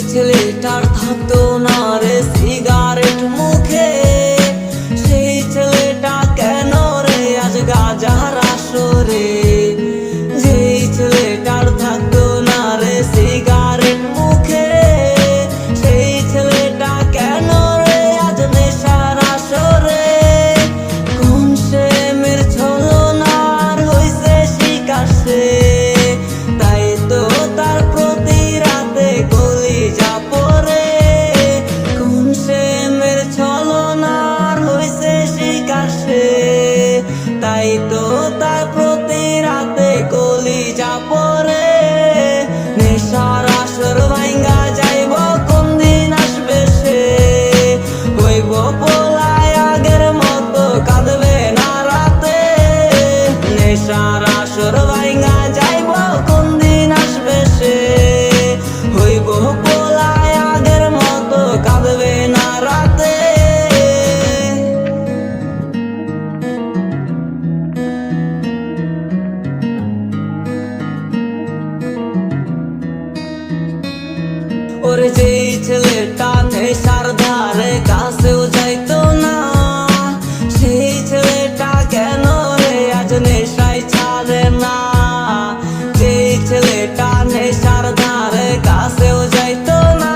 ছেলেটার থাকতো না রে সিগারেট মুখে, সেই ছেলেটা কেন রে আজ গাজার আসরে। যেই ছেলেটার থাকতো না রে সিগারেট মুখে, সেই ছেলেটা কেন রে আজ নেশার আসরে। কোন সে মের ছলনার হইছে শিকার সে, তাই তো তার প্রতি রাতে কলিজা পড়ে। কোন সে মের ছলনার হইছে শিকার সে, তাই তো তার প্রতি রাতে কলিজা পড়ে। নেশার আসর ভাঙ্গা যাইব কোন দিন আসবে সে, হইব পোলায় আগের মতো কাঁদবে না রাতে। নেশার আসর ভাঙ্গা যাইব কোন দিন আসবে সে, হইব পোলায় আগের মতো কাঁদবে না রাতে। ওরে যেই ছেলেটা নেশার ধারে কাছেও যাইতো না, সেই ছেলেটা কেন রে আজ নেশায় ছাড়ে না। যেই ছেলেটা নেশার ধারে কাছেও যাইতো না,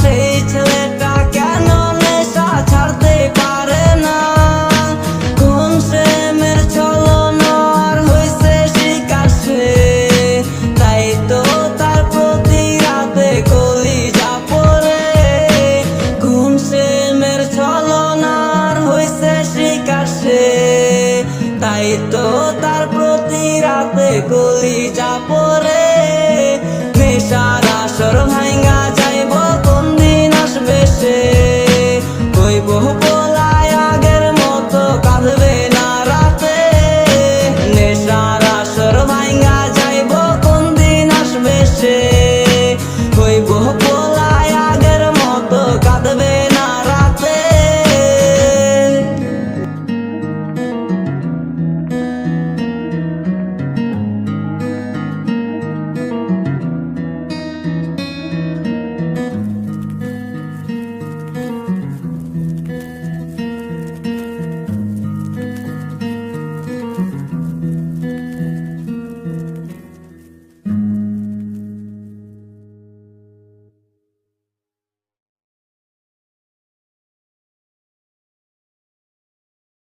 সেই ছেলেটা কেন নেশা ছাড়তে পারে না। কোন সে মের ছলনার হইছে শিকার সে, তাই তো তার প্রতি রাতে কলিজা পড়ে। কোন সে মের ছলনার হইছে শিকার সে, তাই তো তার প্রতি রাতে কলিজা পড়ে। নেশার আসর ভাই